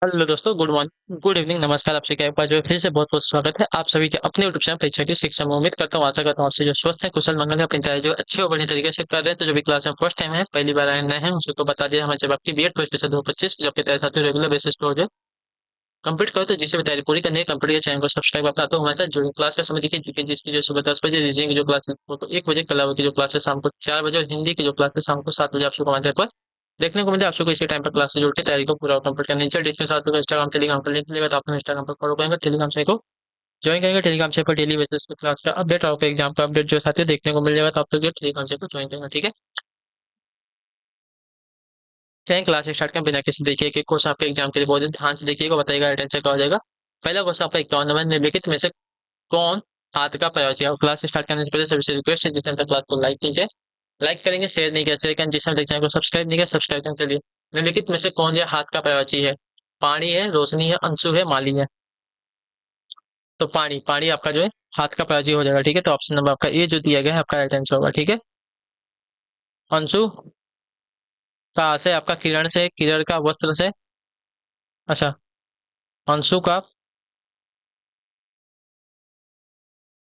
Hello दोस्तों, good morning, good evening, नमस्कार। आपसे क्या एक बार जो है फिर से बहुत बहुत स्वागत है आप सभी के अपने यूट्यूब चैनल परीक्षा की शिक्षा में। उम्मीद करता हूँ, आशा करता हूँ आपसे जो स्वस्थ है, कुशल मंगल है, अपनी तैयारी जो अच्छे और बढ़िया तरीके से कर रहे हैं। तो जो भी क्लास में फर्स्ट टाइम है, पहली बार आए नए हैं, उसको बता दिया हमारे जब आपकी बीएड परीक्षा 2025 जो आपकी तैयारी साथ रेगुलर बेसिस पर हो जाए कंप्लीट करो। तो जिसे भी तैयारी पूरी करनी है कंप्लीट चैनल को सब्सक्राइब अपना तो हमारे साथ जुड़े। क्लास का समय देखिए, जीके जिसकी जो सुबह 10 बजे, रीजनिंग की जो क्लास है वो तो 1 बजे, कला की जो क्लास है शाम को 4 बजे, और हिंदी की जो क्लास है शाम को 7 बजे आपको हमारे पर देखने को मिले। आपको इसी टाइम पर क्लास से जुड़ के तैयारी को पूरा कंप्लीट करना है। डिस्कशन साथ में इंस्टाग्राम टेलीग्राम का लिंक मिलेगा, तो आप इंस्टाग्राम पर फॉलो करेंगे, टेलीग्राम से को ज्वाइन करेंगे। टेलीग्राम से पर डेली बेसिस पे क्लास का अपडेट और आपको एग्जाम का अपडेट जो साथ ही देखने को मिल जाएगा, तो आप लोग जो टेलीग्राम से ज्वाइन करेंगे, ठीक है। चाहे क्लास स्टार्ट करें बिना किसी देखिए कि क्वेश्चन आपके एग्जाम के लिए बहुत ध्यान से देखिएगा, बताइएगा अटेंशन का हो जाएगा। पहला क्वेश्चन आपका 51 नंबर निम्नलिखित में से कौन हाथ का प्रयोग है। क्लास स्टार्ट करने से पहले सबसे रिक्वेस्ट है, जितने तक क्लास को लाइक कीजिए, लाइक करेंगे शेयर नहीं किया शेयर करें, जिसमें चैनल को सब्सक्राइब नहीं किया सब्सक्राइब करें। चलिए, निम्नलिखित में से कौन जो हाथ का प्रयाची है। पानी है, रोशनी है, अंशु है, माली है। तो पानी पानी आपका जो है हाथ का प्रयाची हो जाएगा, ठीक है। तो ऑप्शन नंबर आपका ए जो दिया गया है आपका राइट आंसर होगा, ठीक है। अंशु कहाँ से आपका, किरण से, किरण का वस्त्र से। अच्छा, अंशु का,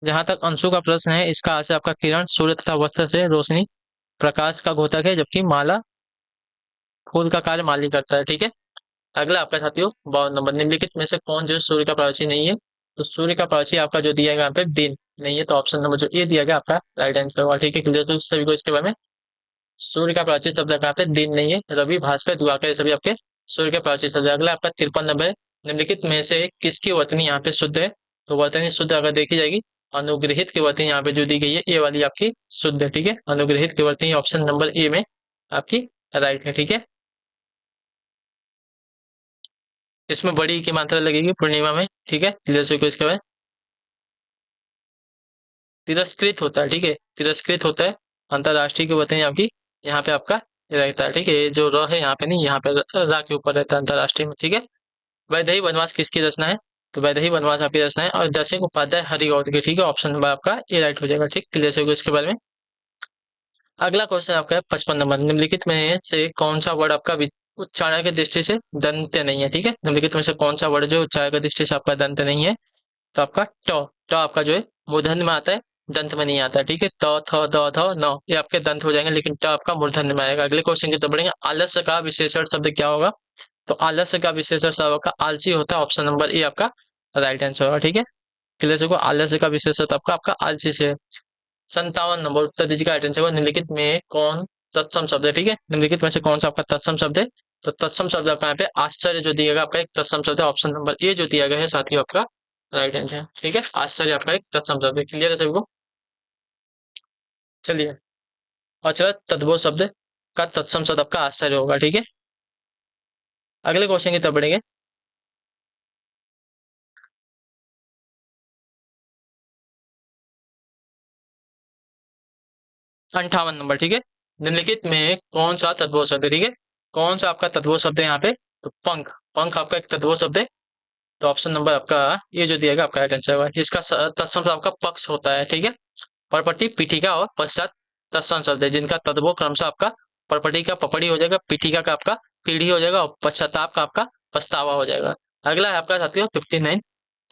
जहां तक अंशु का प्रश्न है इसका आशय आपका किरण, सूर्य तथा वस्त्र से रोशनी, प्रकाश का घोतक है, जबकि माला फूल का कार्य माली करता है, ठीक है। अगला आपका साथियों 52 नंबर निम्नलिखित में से कौन जो है सूर्य का प्रवची नहीं है। तो सूर्य का प्रवची आपका जो दिया गया यहाँ पे दिन नहीं है, तो ऑप्शन नंबर जो ए दिया गया आपका राइट आंसर होगा, ठीक है। क्लियर तो सभी को इसके बारे में। सूर्य का प्रवची शब्द यहाँ पे दिन नहीं है, रवि भास्कर दिवाकर ये सभी आपके सूर्य के प्रवची शब्द है। अगला आपका 53 नंबर निम्नलिखित में से किसकी वर्तनी यहाँ पे शुद्ध है। तो वर्तनी शुद्ध अगर देखी जाएगी, अनुग्रहित की वर्तनी यहाँ पे जो दी गई है ये वाली आपकी शुद्ध है, ठीक है। अनुग्रहित की वर्तनी ऑप्शन नंबर ए में आपकी राइट है, ठीक है। इसमें बड़ी की मात्रा लगेगी पूर्णिमा में, ठीक है। क्लियर को इसके बाद तिरस्कृत होता है, ठीक है, तिरस्कृत होता है। अंतरराष्ट्रीय की बताइए आपकी यहाँ पे आपका रहता है, ठीक है। ये जो र है यहाँ पे नहीं, यहाँ पे रा के ऊपर रहता है अंतरराष्ट्रीय में, ठीक है। वैदेही वनवास किसकी रचना है। तो वैदेही वनवास आपकी रचना है और दर्शक उपाध्याय हरिगौर की, ठीक है। ऑप्शन नंबर आपका ए राइट हो जाएगा, ठीक। क्लियर को इसके बारे में। अगला क्वेश्चन आपका है 55 नंबर निम्नलिखित में से कौन सा वर्ड आपका उच्चारण की दृष्टि से दंत नहीं है, ठीक है। निम्नलिखित में से कौन सा वर्ड जो उच्चारण की दृष्टि से आपका दंत नहीं है। तो आपका ट आपका जो है मूर्धन्य में आता है, दंत में नहीं आता है, ठीक है। त थ द ध न ये आपके दंत हो जाएंगे, लेकिन ट आपका मूर्धन्य में आएगा। अगले क्वेश्चन की तरफ बढ़ेंगे। आलस्य का विशेषण शब्द क्या होगा। तो आलस्य का विशेषण शब्द आपका आलसी होता है, ऑप्शन नंबर ए आपका राइट आंसर होगा, ठीक है। क्लियर को आलस्य का विशेषण आपका आपका आलसी से है। 57 नंबर उत्तर दीजिएगा आइटम को निम्नलिखित में कौन तत्सम शब्द है, ठीक है। निम्नलिखित में से कौन सा आपका तत्सम शब्द है। तो तत्सम शब्द आपका यहाँ पे आश्चर्य जो दिया गया आपका एक तत्सम शब्द है, ऑप्शन नंबर ए जो दिया गया है साथियों आपका राइट आंसर है, ठीक है। आश्चर्य आपका एक तत्सम शब्द है। क्लियर है सभी को। चलिए, अच्छा, तद्भव शब्द का तत्सम शब्द आपका आश्चर्य होगा, ठीक है। अगले क्वेश्चन की तरफ बढ़ेंगे। 58 नंबर, ठीक है। निम्नलिखित में कौन सा तद्भव शब्द है, ठीक है। कौन सा आपका तद्भव शब्द है यहाँ पे। तो पंख, पंख आपका एक तद्भव शब्द है। तो ऑप्शन नंबर आपका ये जो दिएगा आपका राइट आंसर होगा। इसका तत्सम शब्द आपका पक्ष होता है, ठीक है। परपटी, पीठिका और पश्चात तत्सम शब्द है, जिनका तद्भव क्रमशः आपका परपटी का पपड़ी हो जाएगा, पीठिका का आपका पीढ़ी हो जाएगा और पश्चाताप का आपका पछतावा हो जाएगा। अगला है आपका साथियों 59।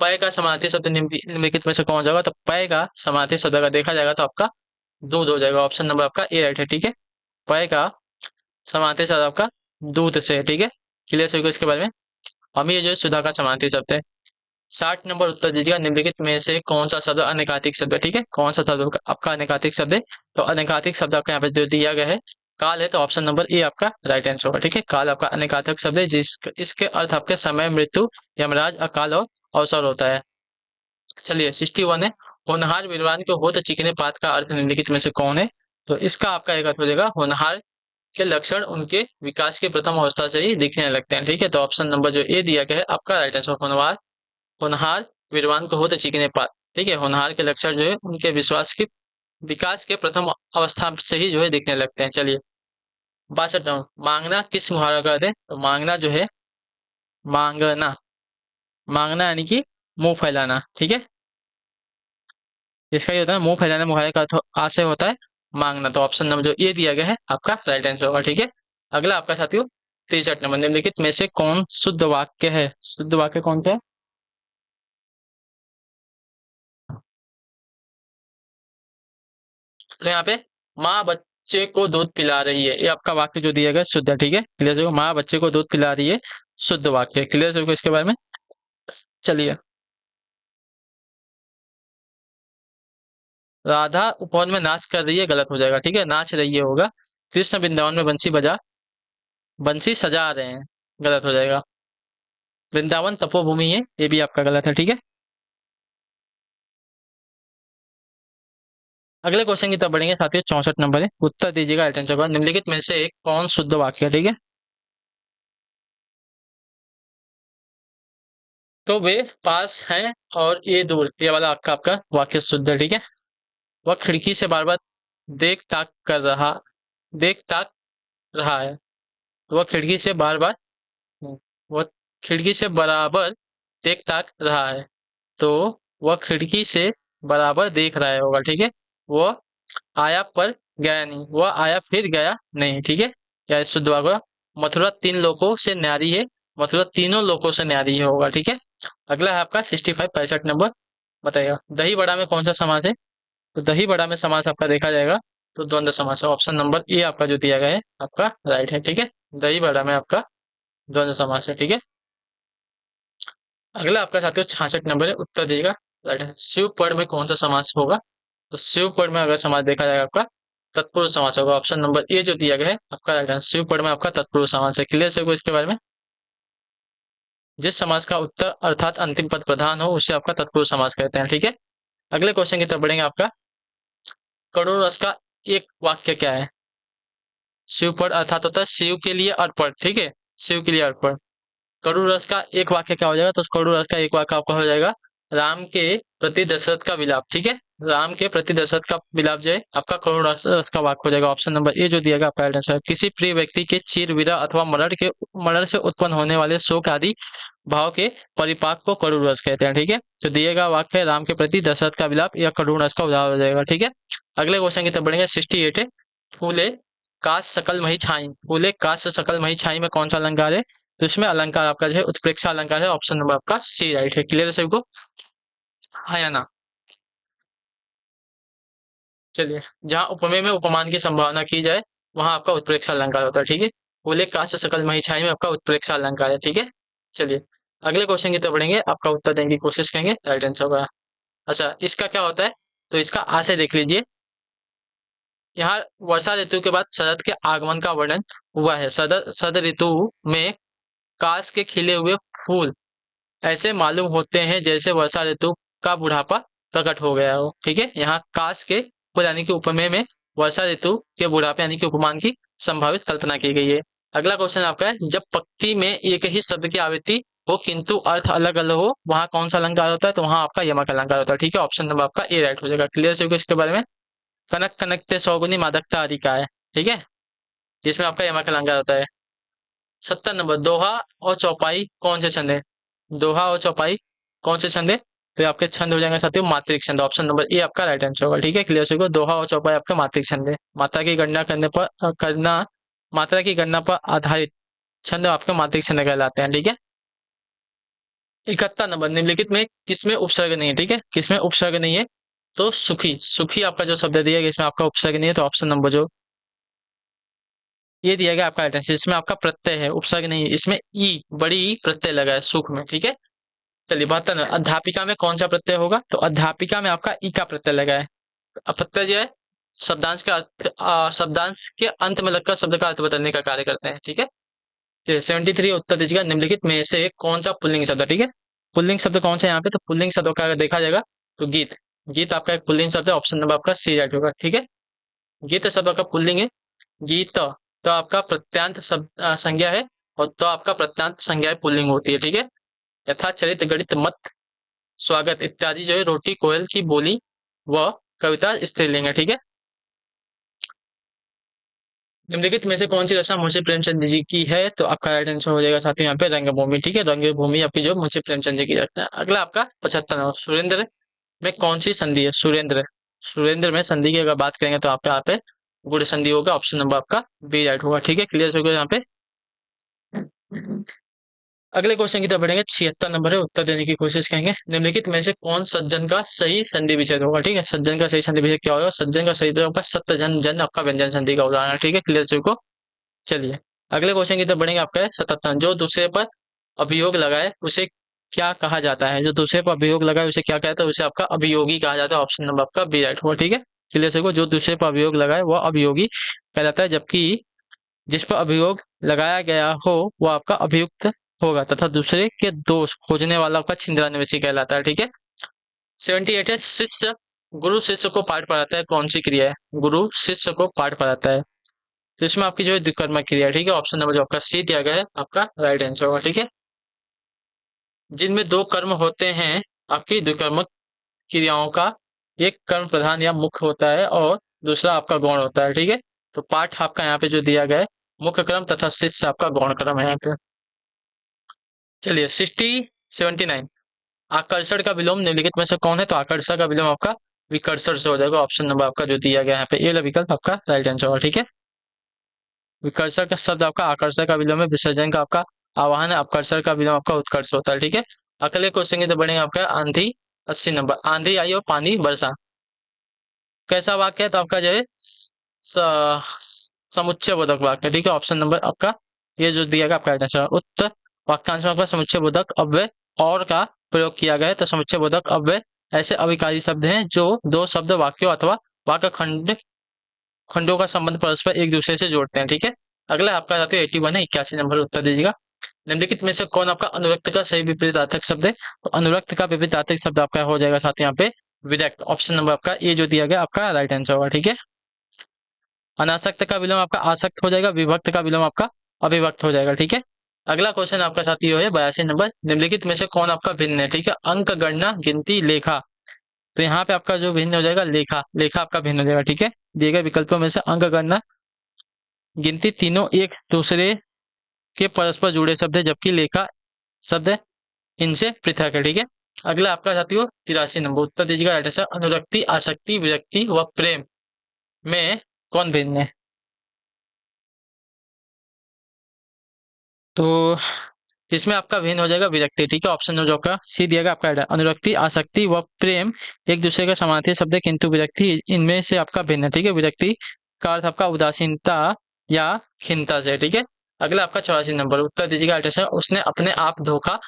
पय का समार्थी शब्द निम्नलिखित में से कौन हो जाएगा। तो पय का समार्थी शब्द अगर देखा जाएगा तो आपका दूध हो जाएगा, ऑप्शन नंबर आपका ए राइट है, ठीक है। पय का समार्थी शब्द आपका दूध से है, ठीक है। क्लियर सभी को इसके बारे में। हम ये जो है सुधा का समार्थी शब्द है। 60 नंबर उत्तर दीजिएगा निम्नलिखित में से कौन सा शब्द अनेकातिक शब्द है, ठीक है। कौन सा शब्द आपका अनेकातिक शब्द है। तो अनेकातिक शब्द आपका यहाँ पे जो दिया गया है काल है, तो ऑप्शन नंबर ए आपका राइट आंसर होगा, ठीक है। काल आपका अनेकातिक शब्द है, जिस इसके अर्थ आपके समय, मृत्यु, यमराज, अकाल और अवसर होता है। चलिए 61 है। होनहार विद्वान के होत चिकने पात का अर्थ निम्नलिखित में से कौन है। तो इसका आपका एक अर्थ हो जाएगा होनहार के लक्षण उनके विकास की प्रथम अवस्था से ही दिखने लगते हैं, ठीक है। तो ऑप्शन नंबर जो ए दिया गया है आपका राइट आंसर होनहार, होनहार विद्वान को होते चिकने पात, ठीक है। होनहार के लक्षण जो है उनके विश्वास की विकास के प्रथम अवस्था से ही जो है दिखने लगते हैं। चलिए 62 मांगना किस मुहावरा का अर्थ है। तो मांगना जो है मांगना, मांगना यानी कि मुंह फैलाना, ठीक है। इसका ये होता है मुंह फैलाना, मुहावरे का आशय होता है मांगना। तो ऑप्शन नंबर जो ए दिया गया है आपका राइट आंसर होगा, ठीक है। अगला आपका साथियों 63 नंबर, निम्नलिखित में से कौन शुद्ध वाक्य है? शुद्ध वाक्य कौन सा है? तो यहाँ पे माँ बच्चे को दूध पिला रही है, ये आपका वाक्य जो दिया गया शुद्ध है। ठीक है, क्लियर हो? माँ बच्चे को दूध पिला रही है, शुद्ध वाक्य। क्लियर हो इसके बारे में? चलिए, राधा उपवन में नाच कर रही है, गलत हो जाएगा। ठीक है, नाच रही है होगा। कृष्ण वृंदावन में बंसी सजा रहे हैं, गलत हो जाएगा। वृंदावन तपोभूमि है, ये भी आपका गलत है। ठीक है, अगले क्वेश्चन की तरफ बढ़ेंगे साथियों। 64 नंबर है, उत्तर दीजिएगा राइट आंसर का। निम्नलिखित में से एक कौन शुद्ध वाक्य है? ठीक है, तो वे पास हैं और ये दूर, ये वाला आपका आपका वाक्य शुद्ध है। ठीक है, वह खिड़की से बार बार देख ताक कर रहा देख ताक रहा है। वह खिड़की से बार बार वह खिड़की से बराबर देख ताक रहा है, तो वह खिड़की से बराबर देख रहा है होगा। ठीक है, वह आया पर गया नहीं, वह आया फिर गया नहीं। ठीक है, या शुद्ध होगा, मथुरा तीन लोगों से न्यारी है, मथुरा तीनों लोगों से न्यारी है होगा। ठीक है, अगला है आपका 65 नंबर, बताइएगा दही बड़ा में कौन सा समास है? तो दही बड़ा में समास आपका देखा जाएगा तो द्वंद्व समास है। ऑप्शन नंबर ए आपका जो दिया गया है आपका राइट है। ठीक है, दही बड़ा में आपका द्वंद्व समास है। ठीक है, अगला आपका साथियों 66 नंबर है, उत्तर दीजिएगा राइट है। शिव पद में कौन सा समास होगा? तो शिव पद में अगर समास देखा जाएगा आपका तत्पुरुष समास होगा। ऑप्शन नंबर ए जो दिया गया है आपका राइट आंसर, शिव पद में आपका तत्पुरुष समास है। क्लियर है इसके बारे में? जिस समास का उत्तर अर्थात अंतिम पद प्रधान हो उसे आपका तत्पुरुष समास कहते हैं। ठीक है, अगले क्वेश्चन की तरफ बढ़ेंगे। आपका करोड़ रस का एक वाक्य क्या है? शिव पद अर्थात होता है शिव के लिए अर्पण। ठीक है, शिव के लिए अर्पण। करुण रस का एक वाक्य क्या हो जाएगा? तो करुण रस का एक वाक्य आपका हो जाएगा राम के प्रति दशरथ का विलाप। ठीक है, राम के प्रति दशरथ का विलाप जो है आपका करुण रस का वाक्य हो जाएगा। ऑप्शन नंबर ए जो दिया गया आपका आंसर है। किसी प्रिय व्यक्ति के चीर विरह अथवा मरण से उत्पन्न होने वाले शोक आदि भाव के परिपाक को करुण रस कहते हैं। ठीक है, तो दिएगा वाक्य है राम के प्रति दशरथ का विलाप या करुण रस का उदाहरण हो जाएगा। ठीक है, अगले क्वेश्चन की तरफ बढ़ेंगे। 68 है, फूले काश सकल मही छाई, फूले काश सकल मही छाई में कौन सा अलंकार है? तो इसमें अलंकार आपका जो है उत्प्रेक्षा अलंकार है। ऑप्शन नंबर आपका सी राइट है। क्लियर है सभी को? हाँ या ना? चलिए, जहाँ उपमेय में उपमान की संभावना की जाए वहां आपका उत्प्रेक्षा अलंकार होता है। ठीक है, बोले काश सकल मही छाई में आपका उत्प्रेक्षा अलंकार है। ठीक है, चलिए अगले क्वेश्चन की तरफ बढ़ेंगे, आपका उत्तर देने की कोशिश करेंगे, राइट आंसर होगा। अच्छा, इसका क्या होता है? तो इसका आशय देख लीजिए। यहाँ वर्षा ऋतु के बाद शरद के आगमन का वर्णन हुआ है। शरद ऋतु में काश के खिले हुए फूल ऐसे मालूम होते हैं जैसे वर्षा ऋतु का बुढ़ापा प्रकट हो गया हो। ठीक है, यहाँ काश के फूल यानी कि उपमेय में वर्षा ऋतु के बुढ़ापे यानी कि उपमान की संभावित कल्पना की गई है। अगला क्वेश्चन आपका है, जब पंक्ति में एक ही शब्द की आवृत्ति हो किंतु अर्थ अलग अलग हो वहां कौन सा अलंकार होता है? तो वहां आपका यमक अलंकार होता है। ठीक है, ऑप्शन नंबर आपका ए राइट हो जाएगा। क्लियर से इसके बारे में? कनक कनकते सौगुनी मादकता आदि का है। ठीक है, जिसमें आपका यमक अलंकार होता है। 70 नंबर, दोहा और चौपाई कौन से छंद है? दोहा और चौपाई कौन से छंद है? तो ये आपके छंद हो जाएंगे साथियों मात्रिक छंद। ऑप्शन नंबर ए आपका राइट आंसर होगा। ठीक है, क्लियर से दोहा और चौपाई आपका मात्रिक छंद है। मात्रा की गणना करने पर करना मात्रा की गणना पर आधारित छंद आपके मात्रिक छंद कहलाते हैं। ठीक है, 71 नंबर, निम्नलिखित में किसमें उपसर्ग नहीं है? ठीक है, किसमें उपसर्ग नहीं है? तो सुखी, सुखी आपका जो शब्द दिया गया इसमें आपका उपसर्ग नहीं है। तो ऑप्शन नंबर जो ये दिया गया आपका राइट आंसर, इसमें आपका प्रत्यय है, उपसर्ग नहीं है। इसमें ई बड़ी ई प्रत्यय लगा है सुख में। ठीक है, चलिए 72 अध्यापिका में कौन सा प्रत्यय होगा? तो अध्यापिका में आपका ई का प्रत्यय लगा है। प्रत्यय जो है शब्दांश के अंत में लगकर शब्द का अर्थ बदलने का कार्य करते हैं। ठीक है, 73 उत्तर दीजिएगा, निम्नलिखित में से कौन सा पुल्लिंग शब्द है? ठीक है, पुल्लिंग शब्द कौन सा यहाँ पे? तो पुल्लिंग शब्दों का अगर देखा जाएगा तो गीत, गीत आपका एक पुल्लिंग शब्द है। ऑप्शन नंबर आपका सी राइट होगा। ठीक है, गीत शब्द का पुल्लिंग है। गीत तो आपका प्रत्यांत संज्ञा है, और तो आपका प्रत्यांत संज्ञा पुल्लिंग होती है। ठीक है, यथा चरित गणित मत स्वागत इत्यादि जो है रोटी कोयल की बोली व कविता स्त्रीलिंग है। ठीक है, निम्नलिखित में से कौन सी रचना मुंशी प्रेमचंद जी की है? तो आपका राइट आंसर हो जाएगा साथियों यहाँ पे रंगभूमि। ठीक है, रंगभूमि आपकी जो मुंशी प्रेमचंद जी की रचना है। अगला आपका 75 सुरेंद्र में कौन सी संधि है? सुरेंद्र, सुरेंद्र में संधि की अगर बात करेंगे तो आपका यहाँ पे गुण संधि होगा। ऑप्शन नंबर आपका बी राइट होगा। ठीक है, क्लियर हो गया यहाँ पे? अगले क्वेश्चन की तरफ बढ़ेंगे। 76 नंबर है, उत्तर देने की कोशिश करेंगे। निम्नलिखित में से कौन सज्जन का सही संधि विच्छेद होगा? ठीक है, सज्जन का सही संधि विच्छेद क्या होगा? सज्जन का सही तो आपका सत्य जन जन आपका व्यंजन संधि का उदाहरण है। ठीक है, क्लियर सभी को? चलिए अगले क्वेश्चन की तरफ बढ़ेंगे। आपका है 77, जो दूसरे पर अभियोग लगाए उसे क्या कहा जाता है? जो दूसरे पर अभियोग लगाए उसे क्या कहता है? उसे आपका अभियोगी कहा जाता है। ऑप्शन नंबर आपका बी राइट होगा। ठीक है, क्लियर सभी को? जो दूसरे पर अभियोग लगाए वह अभियोगी कहलाता है, जबकि जिस पर अभियोग लगाया गया हो वह आपका अभियुक्त होगा तथा दूसरे के दोष खोजने वाला आपका छिंद्रान्वेषी कहलाता है। ठीक है, 78 है, शिष्य गुरु शिष्य को पाठ पढ़ाता है, कौन सी क्रिया है? गुरु शिष्य को पाठ पढ़ाता है, तो इसमें आपकी जो है द्विकर्मक क्रिया है। ठीक है, ऑप्शन नंबर जो आपका सी दिया गया है आपका राइट आंसर होगा। ठीक है, जिनमें दो कर्म होते हैं आपकी द्विकर्मक क्रियाओं का, एक कर्म प्रधान या मुख्य होता है और दूसरा आपका गौण होता है। ठीक है, तो पाठ आपका यहाँ पे जो दिया गया है मुख्य क्रम तथा शिष्य आपका गौण क्रम है यहाँ पे। चलिए 79, आकर्षण का विलोम निम्नलिखित में से कौन है? तो आकर्षण का विलोम आपका विकर्षण से हो जाएगा। ऑप्शन नंबर आपका जो दिया गया है यहाँ पे ए वाला विकल्प आपका राइट आंसर होगा। ठीक है, विकर्षण का शब्द आपका आकर्षण का विलोम है, विसर्जन का आपका आवाहन है, अपकर्षण का विलोम आपका उत्कर्ष होता है। ठीक है, अगले क्वेश्चन की तो बढ़ेंगे आपका आंधी। 80 नंबर, आंधी आई और पानी बरसा, कैसा वाक्य है? तो आपका जो है समुच्चय बोधक वाक्य। ठीक है, ऑप्शन नंबर आपका ये जो दिया गया आपका राइट आंसर। उत्तर वाक्यांश में आपका समुच्चय बोधक अव्यय और का प्रयोग किया गया है। तो समुच्चय बोधक अव्यय ऐसे अविकारी शब्द हैं जो दो शब्द वाक्यों अथवा वाक्य खंडों का संबंध परस्पर एक दूसरे से जोड़ते हैं। ठीक है, अगला आपका साथियों 81 है, 81 नंबर उत्तर दीजिएगा। निम्नलिखित में से कौन आपका अनुरक्त का सही विपरीतार्थक शब्द है? तो अनुरक्त का विपरीतार्थक शब्द आपका हो जाएगा साथ यहाँ पे विरक्त। ऑप्शन नंबर आपका ये जो दिया गया आपका राइट आंसर होगा। ठीक है, अनासक्त का विलोम आपका आसक्त हो जाएगा, विभक्त का विलोम आपका अविभक्त हो जाएगा। ठीक है, अगला क्वेश्चन आपका साथियों है 82 नंबर, निम्नलिखित में से कौन आपका भिन्न है? ठीक है, अंक गणना गिनती लेखा, तो यहाँ पे आपका जो भिन्न हो जाएगा लेखा, लेखा आपका भिन्न हो जाएगा। ठीक है, दिए गए विकल्पों में से अंक गणना गिनती तीनों एक दूसरे के परस्पर जुड़े शब्द है, जबकि लेखा शब्द इनसे पृथक है। ठीक है, अगला आपका साथियों 83 नंबर उत्तर दीजिएगा राइट आंसर। अनुरक्ति आसक्ति विरक्ति व प्रेम में कौन भिन्न है? तो इसमें आपका भिन्न हो जाएगा विरक्ति। ठीक है, ऑप्शन नंबर जो आपका सी दिया गया आपका अनुरक्ति आसक्ति व प्रेम एक दूसरे के समानार्थी शब्द है, किंतु विरक्ति इनमें से आपका भिन्न है। ठीक है, विरक्ति का अर्थ आपका उदासीनता या खिन्नता से। ठीक है, अगला आपका 84 नंबर उत्तर दीजिएगा राइट आंसर। उसने अपने आप धोखा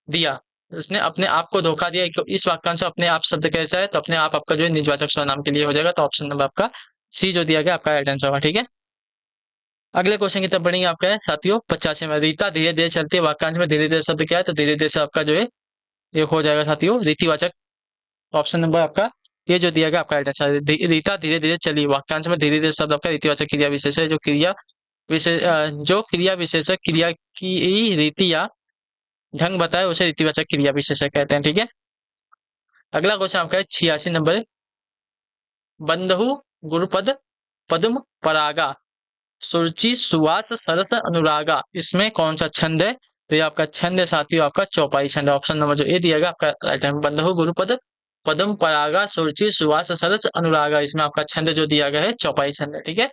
दिया, उसने अपने आप को धोखा दिया, इस वाक्यांश में अपने आप शब्द कैसा है? तो अपने आप आपका जो है निजवाचक सर्वनाम के लिए हो जाएगा। तो ऑप्शन नंबर आपका सी जो दिया गया आपका राइट आंसर होगा। ठीक है, अगले क्वेश्चन की तरफ बढ़ेंगे आपका है साथियों 85 में, रीता धीरे धीरे चलती है, वाक्यांश में धीरे धीरे शब्द क्या है? तो धीरे धीरे से आपका जो है ये हो जाएगा साथियों रीतिवाचक। ऑप्शन नंबर आपका ये जो दिया गया आपका राइट आंसर। रीता धीरे धीरे चली, वाक्यांश में धीरे धीरे शब्द आपका रीतिवाचक क्रिया विशेष है, जो क्रिया विशेष जो क्रिया विशेषक क्रिया की रीति या ढंग बताए उसे रीतिवाचक क्रिया विशेषक कहते हैं। ठीक है, अगला क्वेश्चन आपका है 86 नंबर, बंधु गुरुपद पद्म परागा सुरुचि सुवास सरस अनुरागा, इसमें कौन सा छंद है? तो ये आपका छंद है साथियों आपका चौपाई छंद। ऑप्शन नंबर जो ए दिया गया आपका राइट है। बंधु गुरुपद पद्म परागा सुरुचि सुवास सरस अनुरागा, इसमें आपका छंद जो दिया गया है चौपाई छंद है। ठीक है,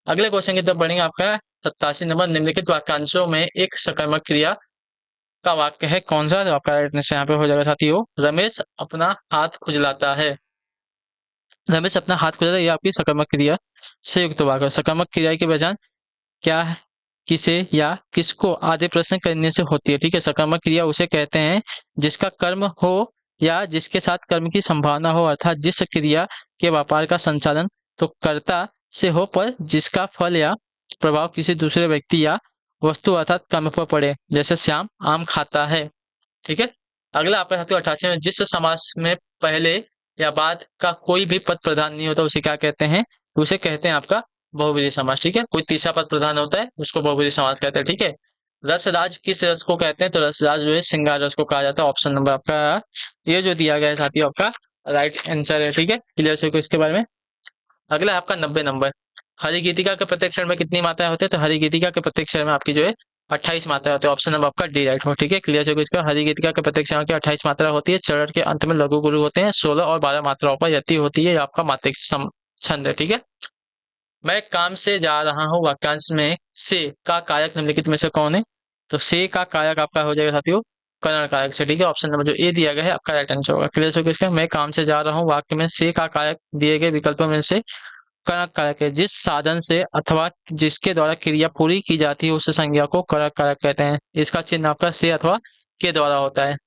अगले क्वेश्चन की तरफ बढ़ेंगे आपका 87 नंबर, निम्नलिखित वाक्यांशों में एक सकर्मक क्रिया का वाक्य है कौन सा? तो आपका राइट आंसर यहाँ पे हो जाएगा साथियों रमेश अपना हाथ खुजलाता है। रमेश अपना हाथ खुजलाता है, ये आपकी सकर्मक क्रिया से युक्त वाक्य। सकर्मक क्रिया की पहचान क्या है? किसे या किसको आदि प्रश्न करने से होती है। ठीक है, सकर्मक क्रिया उसे कहते हैं जिसका कर्म हो या जिसके साथ कर्म की संभावना हो, अर्थात जिस क्रिया के व्यापार का संचालन तो कर्ता से हो पर जिसका फल या प्रभाव किसी दूसरे व्यक्ति या वस्तु अर्थात कर्म पर पड़े, जैसे श्याम आम खाता है। ठीक है, अगला आपका साथियों 88 में, जिस समास में पहले या बाद का कोई भी पद प्रधान नहीं होता उसे क्या कहते हैं? उसे कहते हैं आपका बहुब्रीहि समास। ठीक है, कोई तीसरा पद प्रधान होता है उसको बहुब्रीहि समास कहते हैं। ठीक है, रसराज किस रस को कहते हैं? तो रसराज जो है श्रृंगार रस को कहा जाता है। ऑप्शन नंबर आपका ये जो दिया गया है साथियों आपका राइट आंसर है। ठीक है, क्लियर से इसके बारे में। अगला आपका 90 नंबर, हरि गीतिका के प्रत्येक क्षण में कितनी मात्राएं होती है? तो हरि गीतिका के प्रत्येक क्षण में आपकी जो है 28 मात्रा होती है। ऑप्शन नंबर आपका डी राइट हो। ठीक है, क्लियर है इसका। हरि गीतिका के प्रत्येक क्षण की 28 मात्रा होती है। चरण के अंत में लघु गुरु होते हैं। 16 और 12 मात्राओं पर यति होती है। आपका मात्रिक छंद है। ठीक है, मैं काम से जा रहा हूँ वाक्यांश में से का कारक निम्नलिखित में से कौन है? तो से का कारक आपका हो जाएगा साथियों करण कारक से। ठीक है, ऑप्शन नंबर जो ए दिया गया है आपका राइट आंसर होगा। क्लियर हो गया इसका? मैं काम से जा रहा हूँ वाक्य में से का कारक दिए गए विकल्पों में से कारक कारक है। जिस साधन से अथवा जिसके द्वारा क्रिया पूरी की जाती है उस संज्ञा को कारक कारक कहते हैं। इसका चिन्ह आपका से अथवा के द्वारा होता है।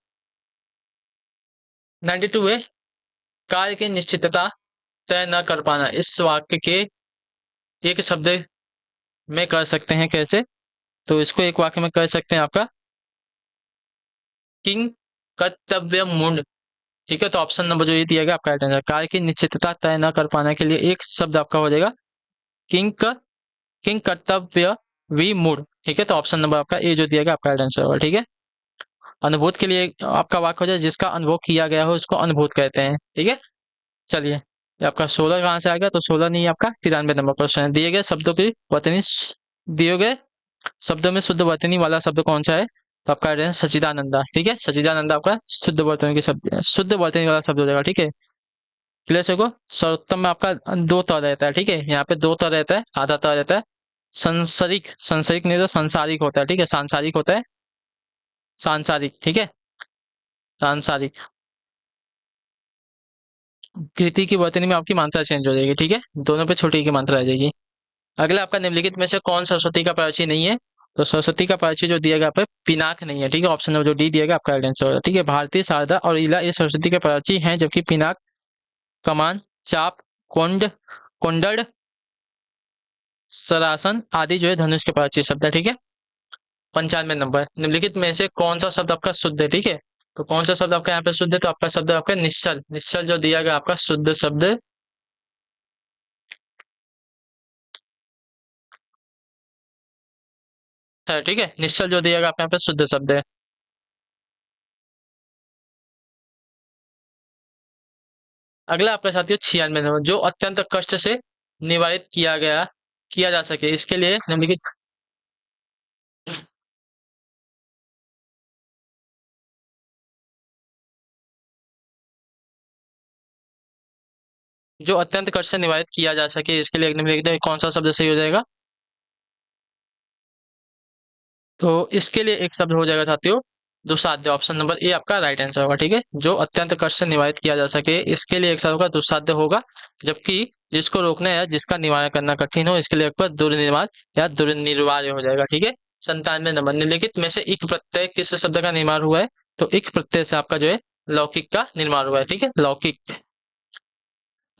92 है, कार्य की निश्चितता तय न कर पाना। इस वाक्य के एक शब्द में कर सकते हैं कैसे? तो इसको एक वाक्य में कर सकते हैं आपका किंग कर्तव्य मुंड। ठीक है, तो ऑप्शन नंबर जो ये दिया गया आपका राइट आंसर। कार्य की निश्चितता तय न कर पाने के लिए एक शब्द आपका हो जाएगा किंग किंग कर्तव्य विमूढ़। ठीक है, तो ऑप्शन नंबर आपका ए जो दिया गया आपका राइट आंसर होगा। ठीक है, अनुभूत के लिए आपका वाक्य हो जाए जिसका अनुभव किया गया हो उसको अनुभूत कहते हैं। ठीक है, चलिए ये आपका 16 कहाँ से आ गया? तो 16 नहीं, आपका 93 नंबर क्वेश्चन है। दिए गए शब्दों की वर्तनी, दिए गए शब्दों में शुद्ध वर्तनी वाला शब्द कौन सा है? तो आपका है सचिदानंदा। ठीक है, सचिदानंदा आपका शुद्ध वर्तनी के शब्द, शुद्ध वर्तनी वाला शब्द हो जाएगा। ठीक है, क्लियर से को सर्वोत्तम में आपका दो त रहता है। ठीक है, यहाँ पे दो त रहता है, आधा त रहता है। संसारिक, संसारिक नहीं तो संसारिक होता है। ठीक है, सांसारिक होता है, सांसारिक। ठीक है, सांसारिक। कृति की वर्तनी में आपकी मात्रा चेंज हो जाएगी। ठीक है, दोनों पे छोटी की मात्रा आ जाएगी। अगला आपका निम्नलिखित में से कौन सरस्वती का प्राची नहीं है? तो सरस्वती का प्राची जो दिया गया आप पिनाक नहीं है। ठीक है, ऑप्शन नंबर जो डी दिया गया आपका राइट आंसर होगा। ठीक है, भारती, शारदा और इला ये सरस्वती के प्राची हैं, जबकि पिनाक, कमान, चाप, कुंड, कुंडड़, सरासन आदि जो है धनुष के प्राची शब्द है। ठीक है, 95 नंबर, निम्नलिखित में से कौन सा शब्द आपका शुद्ध है? ठीक है, तो कौन सा शब्द आपका यहाँ पे शुद्ध है? तो आपका शब्द है आपका निश्चल। निश्चल जो दिया गया आपका शुद्ध शब्द है। ठीक है, निश्चल जो दिया गया आपका यहाँ पे शुद्ध शब्द है। अगला आपका साथियों 96 नंबर, जो अत्यंत कष्ट से निवारित किया जा सके इसके लिए निम्नलिखित, जो अत्यंत कष्ट से निवारित किया जा सके इसके लिए निम्नलिखित में कौन सा शब्द सही हो जाएगा? तो इसके लिए एक शब्द हो जाएगा साथियों दुस्साध्य। ऑप्शन नंबर ए आपका राइट आंसर होगा। ठीक है, जो अत्यंत कष्ट से निवारित किया जा सके इसके लिए एक शब्द होगा दुस्साध्य होगा, जबकि जिसको रोकना या जिसका निवारण करना कठिन हो इसके लिए आपका दुर्निवार या दुर्निवार्य हो जाएगा। ठीक है, 97 नंबर, निम्नलिखित में से एक प्रत्यय किस शब्द का निर्माण हुआ है? तो एक प्रत्यय से आपका जो है लौकिक का निर्माण हुआ है। ठीक है, लौकिक।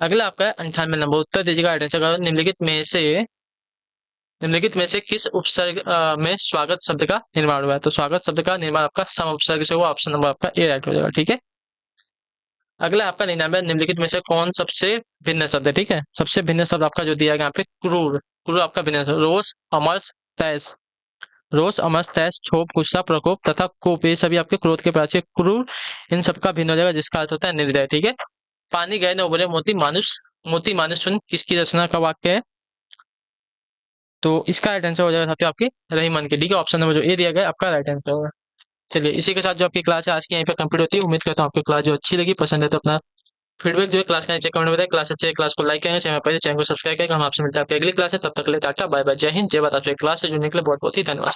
अगला आपका है 98 नंबर, उत्तर दीजिएगा राइट आंसर। निम्नलिखित में से किस उपसर्ग में स्वागत शब्द का निर्माण हुआ है? तो स्वागत शब्द का निर्माण आपका सम उपसर्ग से हुआ। ऑप्शन नंबर आपका ए राइट हो जाएगा। ठीक है, अगला आपका 99, निम्नलिखित में से कौन सबसे भिन्न शब्द है? ठीक है, सबसे भिन्न शब्द आपका जो दिया गया यहाँ पे क्रूर। क्रूर आपका भिन्न शब्द। रोष, अमर्ष, तैस। रोष, अमर्ष, तैस, क्षोभ, गुस्सा, प्रकोप तथा कोप, ये सभी आपके क्रोध के प्राचीन क्रूर, इन सबका भिन्न हो जाएगा जिसका अर्थ होता है निर्दय। ठीक है, पानी गए न उबले मोती मानुष सुन किसकी रचना का वाक्य है? तो इसका राइट आंसर हो जाएगा साथियों आपके रहीमन के। ठीक है, ऑप्शन नंबर जो ए दिया गया है, आपका राइट आंसर होगा। चलिए इसी के साथ जो आपकी क्लास है आज की यहीं पे कंप्लीट होती है। उम्मीद करता हूँ आपकी क्लास जो अच्छी लगी, पसंद है तो अपना फीडबैक जो है क्लास का नीचे कमेंट में बताएं। क्लास अच्छी है क्लास को लाइक करेंगे, चैनल पहले चैनल को सब्सक्राइब करेंगे। हम आपसे मिलते हैं आपकी अगली क्लास है, तब तक के लिए टाटा बाय बाय, जय हिंद, जय भारत। आपकी क्लास से जुड़ने के लिए बहुत बहुत ही धन्यवाद।